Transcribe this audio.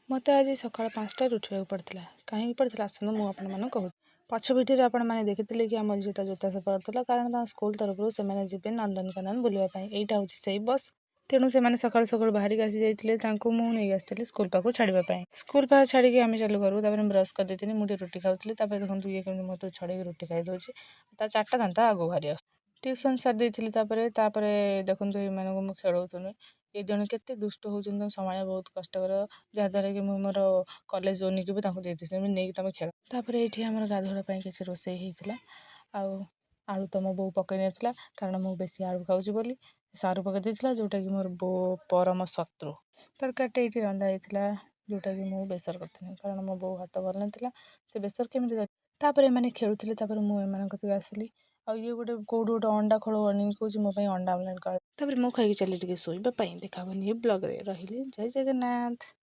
ମୋତେ ଆଜି ସକାଳ 5ଟାରେ ଉଠିବାକୁ ପଡ଼ିଥିଲା। କାହିଁକି ପଡ଼ିଥିଲା ଆସନ୍ତୁ ମୁଁ ଆପଣମାନଙ୍କୁ କହୁଛି। ପଛ ଭିଡ଼ିଓରେ ଆପଣମାନେ ଦେଖିଥିଲେ କି ଆମ ଝିଅଟା ଜୋତା ସଫା କରୁଥିଲା, କାରଣ ତାଙ୍କ ସ୍କୁଲ ତରଫରୁ ସେମାନେ ଯିବେ ନନ୍ଦନକାନନ ବୁଲିବା ପାଇଁ। ଏଇଟା ହେଉଛି ସେଇ ବସ୍। ତେଣୁ ସେମାନେ ସକାଳୁ ସକାଳୁ ବାହାରିକି ଆସିଯାଇଥିଲେ। ତାଙ୍କୁ ମୁଁ ନେଇ ଆସିଥିଲି ସ୍କୁଲ ପାଖକୁ ଛାଡ଼ିବା ପାଇଁ। ସ୍କୁଲ ପାଖ ଛାଡ଼ିକି ଆମେ ଚାଲୁ କରୁ। ତାପରେ ମୁଁ ବ୍ରସ୍ କରିଦେଇଥିଲି, ମୁଁ ଟିକେ ରୁଟି ଖାଉଥିଲି। ତାପରେ ଦେଖନ୍ତୁ ଇଏ କେମିତି ମୋତେ ଛଡ଼େଇକି ରୁଟି ଖାଇଦେଉଛି। ତା 4ଟା ଦାନ୍ତ ଆଗକୁ ବାହାରି ଆସୁଛି। ଟ୍ୟୁସନ୍ ସାରି ଦେଇଥିଲି। ତାପରେ ଦେଖନ୍ତୁ ଏମାନଙ୍କୁ ମୁଁ ଖେଳଉଥିଲି। ଏ ଜଣେ କେତେ ଦୁଷ୍ଟ ହେଉଛନ୍ତି, ତାଙ୍କୁ ସମ୍ଭାଳିବା ବହୁତ କଷ୍ଟକର। ଯାହାଦ୍ୱାରା କି ମୁଁ ମୋର କଲେଜ ଓନିକି ବି ତାଙ୍କୁ ଦେଇଦେଇଥିଲି, ନେଇକି ତମେ ଖେଳ। ତାପରେ ଏଇଠି ଆମର ଗାଧୁଆ ପାଇଁ କିଛି ରୋଷେଇ ହେଇଥିଲା। ଆଉ ଆଳୁ ତ ମୋ ବୋଉ ପକାଇ ନଥିଲା, କାରଣ ମୁଁ ବେଶୀ ଆଳୁ ଖାଉଛି ବୋଲି। ସାରୁ ପକାଇ ଦେଇଥିଲା, ଯେଉଁଟାକି ମୋର ପରମ ଶତ୍ରୁ। ତରକାରୀଟା ଏଇଠି ରନ୍ଧା ହେଇଥିଲା, ଯେଉଁଟାକି ମୁଁ ବେସର କରିଥିଲି, କାରଣ ମୋ ବୋଉ ହାତ ଭଲ ନଥିଲା। ସେ ବେସର କେମିତି ତାପରେ ଏମାନେ ଖେଳୁଥିଲେ। ତାପରେ ମୁଁ ଏମାନଙ୍କ କତିକି ଆସିଲି। ଆଉ ଇଏ କୋଉଠୁ ଗୋଟେ ଅଣ୍ଡା ଖୋଳ ଅନେଇକି କହୁଛି ମୋ ପାଇଁ ଅଣ୍ଡା ଆମଲେଟ୍ କର। ତାପରେ ମୁଁ ଖାଇକି ଚାଲି ଟିକେ ଶୋଇବା ପାଇଁ। ଦେଖା ହବନି ଏ ବ୍ଲଗ୍ରେ। ରହିଲି, ଜୟ ଜଗନ୍ନାଥ।